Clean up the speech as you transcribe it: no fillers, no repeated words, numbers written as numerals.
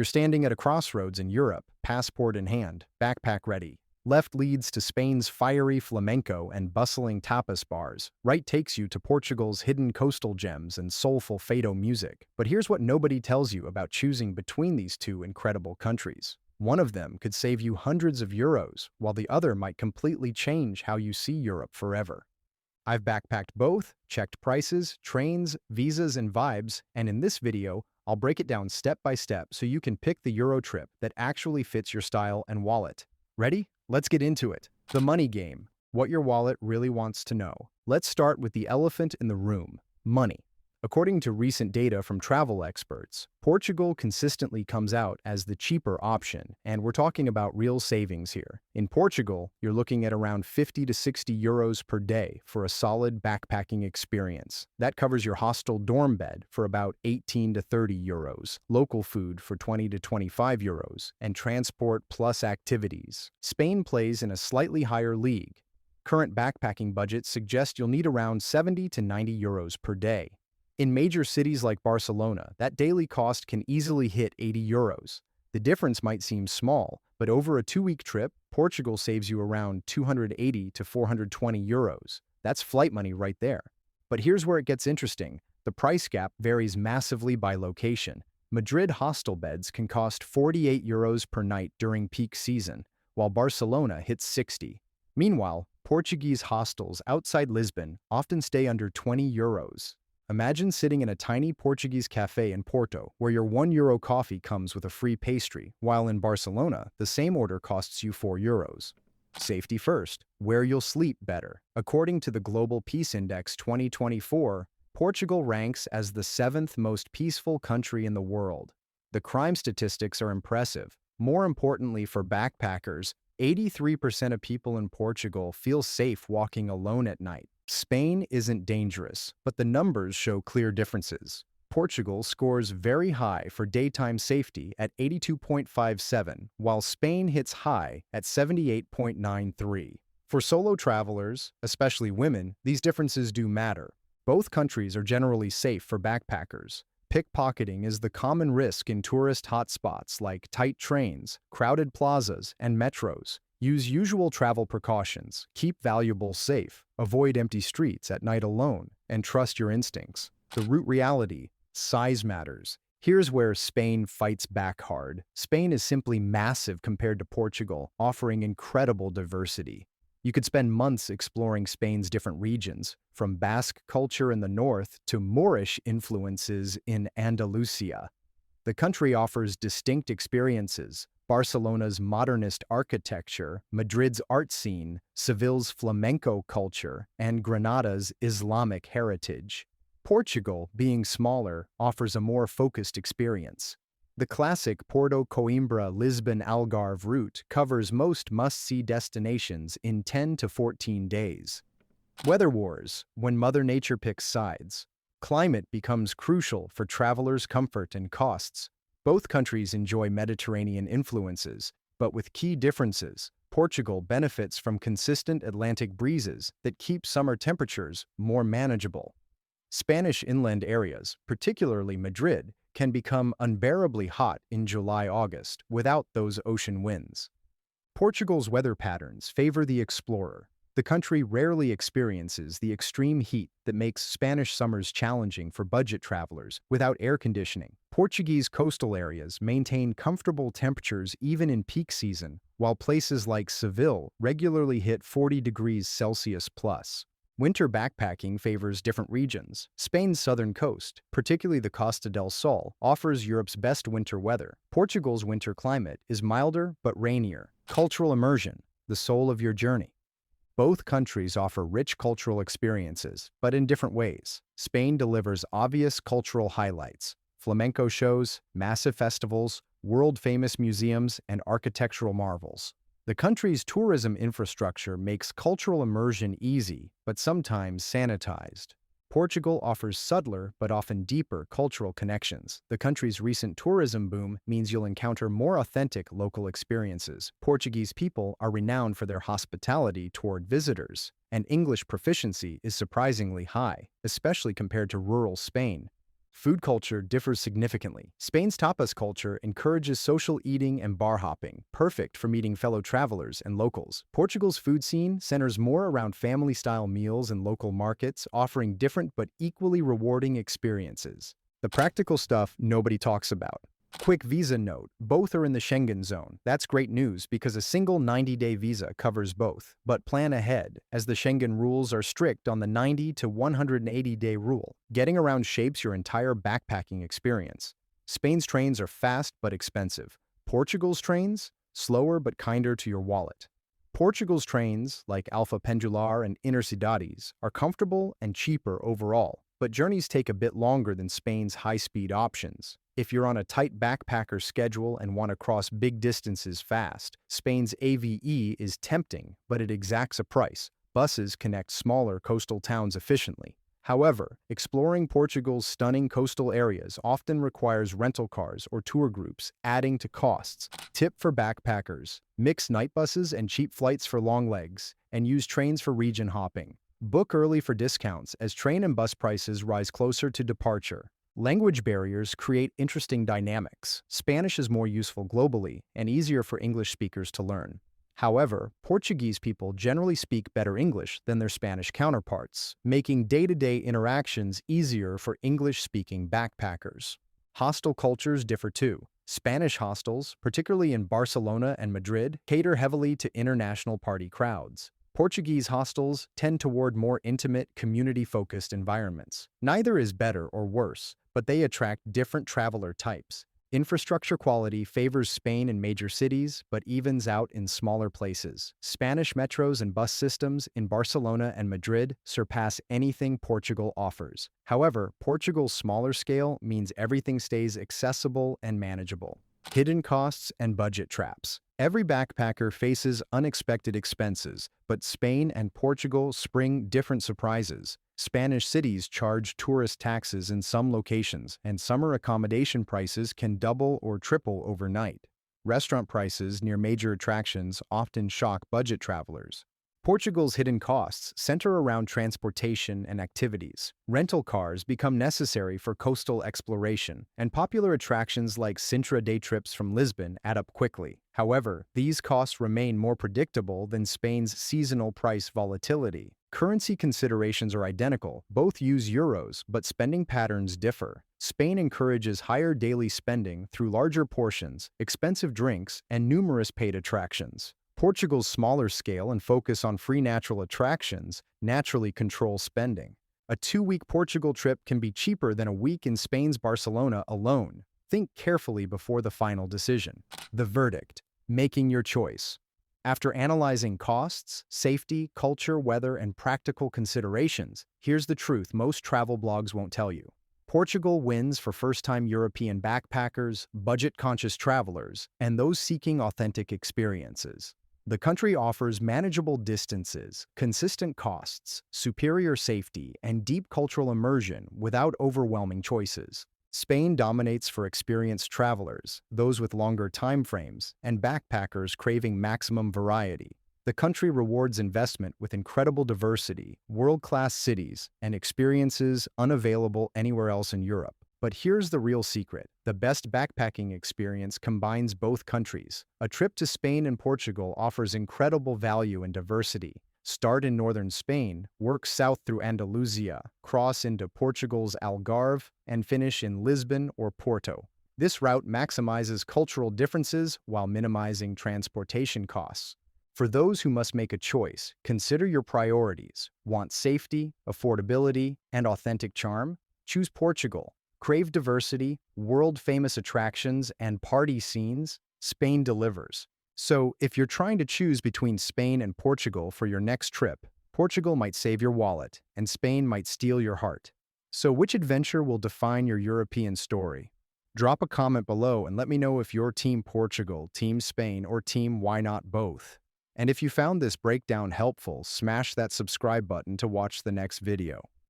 You're standing at a crossroads in Europe, passport in hand, backpack ready. Left leads to Spain's fiery flamenco and bustling tapas bars. Right takes you to Portugal's hidden coastal gems and soulful fado music. But here's what nobody tells you about choosing between these two incredible countries. One of them could save you hundreds of euros, while the other might completely change how you see Europe forever. I've backpacked both, checked prices, trains, visas, and vibes, and in this video, I'll break it down step by step so you can pick the Eurotrip that actually fits your style and wallet. Ready? Let's get into it. The money game. What your wallet really wants to know. Let's start with the elephant in the room, money. According to recent data from travel experts, Portugal consistently comes out as the cheaper option, and we're talking about real savings here. In Portugal, you're looking at around 50 to 60 euros per day for a solid backpacking experience. That covers your hostel dorm bed for about 18 to 30 euros, local food for 20 to 25 euros, and transport plus activities. Spain plays in a slightly higher league. Current backpacking budgets suggest you'll need around 70 to 90 euros per day. In major cities like Barcelona, that daily cost can easily hit 80 euros. The difference might seem small, but over a 2-week trip, Portugal saves you around 280 to 420 euros. That's flight money right there. But here's where it gets interesting. The price gap varies massively by location. Madrid hostel beds can cost 48 euros per night during peak season, while Barcelona hits 60. Meanwhile, Portuguese hostels outside Lisbon often stay under 20 euros. Imagine sitting in a tiny Portuguese cafe in Porto, where your €1 coffee comes with a free pastry, while in Barcelona, the same order costs you 4 euros. Safety first, where you'll sleep better. According to the Global Peace Index 2024, Portugal ranks as the 7th most peaceful country in the world. The crime statistics are impressive. More importantly for backpackers, 83% of people in Portugal feel safe walking alone at night. Spain isn't dangerous, but the numbers show clear differences. Portugal scores very high for daytime safety at 82.57, while Spain hits high at 78.93. For solo travelers, especially women, these differences do matter. Both countries are generally safe for backpackers. Pickpocketing is the common risk in tourist hotspots like tight trains, crowded plazas, and metros. Use usual travel precautions, keep valuables safe, avoid empty streets at night alone, and trust your instincts. The root reality: size matters. Here's where Spain fights back hard. Spain is simply massive compared to Portugal, offering incredible diversity. You could spend months exploring Spain's different regions, from Basque culture in the north to Moorish influences in Andalusia. The country offers distinct experiences: Barcelona's modernist architecture, Madrid's art scene, Seville's flamenco culture, and Granada's Islamic heritage. Portugal, being smaller, offers a more focused experience. The classic Porto Coimbra Lisbon Algarve route covers most must-see destinations in 10 to 14 days. Weather wars, when Mother Nature picks sides. Climate becomes crucial for travelers' comfort and costs. Both countries enjoy Mediterranean influences, but with key differences. Portugal benefits from consistent Atlantic breezes that keep summer temperatures more manageable. Spanish inland areas, particularly Madrid, can become unbearably hot in July-August without those ocean winds. Portugal's weather patterns favor the explorer. The country rarely experiences the extreme heat that makes Spanish summers challenging for budget travelers without air conditioning. Portuguese coastal areas maintain comfortable temperatures even in peak season, while places like Seville regularly hit 40 degrees Celsius plus. Winter backpacking favors different regions. Spain's southern coast, particularly the Costa del Sol, offers Europe's best winter weather. Portugal's winter climate is milder but rainier. Cultural immersion, the soul of your journey. Both countries offer rich cultural experiences, but in different ways. Spain delivers obvious cultural highlights: flamenco shows, massive festivals, world-famous museums, and architectural marvels. The country's tourism infrastructure makes cultural immersion easy, but sometimes sanitized. Portugal offers subtler but often deeper cultural connections. The country's recent tourism boom means you'll encounter more authentic local experiences. Portuguese people are renowned for their hospitality toward visitors, and English proficiency is surprisingly high, especially compared to rural Spain. Food culture differs significantly. Spain's tapas culture encourages social eating and bar hopping, perfect for meeting fellow travelers and locals. Portugal's food scene centers more around family-style meals and local markets, offering different but equally rewarding experiences. The practical stuff nobody talks about. Quick visa note, both are in the Schengen zone. That's great news because a single 90-day visa covers both. But plan ahead, as the Schengen rules are strict on the 90 to 180-day rule. Getting around shapes your entire backpacking experience. Spain's trains are fast but expensive. Portugal's trains? Slower but kinder to your wallet. Portugal's trains, like Alfa Pendular and Intercidades, are comfortable and cheaper overall, but journeys take a bit longer than Spain's high-speed options. If you're on a tight backpacker schedule and want to cross big distances fast, Spain's AVE is tempting, but it exacts a price. Buses connect smaller coastal towns efficiently. However, exploring Portugal's stunning coastal areas often requires rental cars or tour groups, adding to costs. Tip for backpackers: mix night buses and cheap flights for long legs, and use trains for region hopping. Book early for discounts as train and bus prices rise closer to departure. Language barriers create interesting dynamics. Spanish is more useful globally and easier for English speakers to learn. However, Portuguese people generally speak better English than their Spanish counterparts, making day-to-day interactions easier for English-speaking backpackers. Hostel cultures differ too. Spanish hostels, particularly in Barcelona and Madrid, cater heavily to international party crowds. Portuguese hostels tend toward more intimate, community-focused environments. Neither is better or worse, but they attract different traveler types. Infrastructure quality favors Spain in major cities, but evens out in smaller places. Spanish metros and bus systems in Barcelona and Madrid surpass anything Portugal offers. However, Portugal's smaller scale means everything stays accessible and manageable. Hidden costs and budget traps. Every backpacker faces unexpected expenses, but Spain and Portugal spring different surprises. Spanish cities charge tourist taxes in some locations, and summer accommodation prices can double or triple overnight. Restaurant prices near major attractions often shock budget travelers. Portugal's hidden costs center around transportation and activities. Rental cars become necessary for coastal exploration, and popular attractions like Sintra day trips from Lisbon add up quickly. However, these costs remain more predictable than Spain's seasonal price volatility. Currency considerations are identical. Both use euros, but spending patterns differ. Spain encourages higher daily spending through larger portions, expensive drinks, and numerous paid attractions. Portugal's smaller scale and focus on free natural attractions naturally control spending. A 2-week Portugal trip can be cheaper than a week in Spain's Barcelona alone. Think carefully before the final decision. The verdict: making your choice. After analyzing costs, safety, culture, weather, and practical considerations, here's the truth most travel blogs won't tell you. Portugal wins for first-time European backpackers, budget-conscious travelers, and those seeking authentic experiences. The country offers manageable distances, consistent costs, superior safety, and deep cultural immersion without overwhelming choices. Spain dominates for experienced travelers, those with longer time frames, and backpackers craving maximum variety. The country rewards investment with incredible diversity, world-class cities, and experiences unavailable anywhere else in Europe. But here's the real secret: the best backpacking experience combines both countries. A trip to Spain and Portugal offers incredible value and diversity. Start in northern Spain, work south through Andalusia, cross into Portugal's Algarve, and finish in Lisbon or Porto. This route maximizes cultural differences while minimizing transportation costs. For those who must make a choice, consider your priorities. Want safety, affordability, and authentic charm? Choose Portugal. Crave diversity, world-famous attractions, and party scenes? Spain delivers. So, if you're trying to choose between Spain and Portugal for your next trip, Portugal might save your wallet, and Spain might steal your heart. So, which adventure will define your European story? Drop a comment below and let me know if you're Team Portugal, Team Spain, or Team Why Not Both. And if you found this breakdown helpful, smash that subscribe button to watch the next video.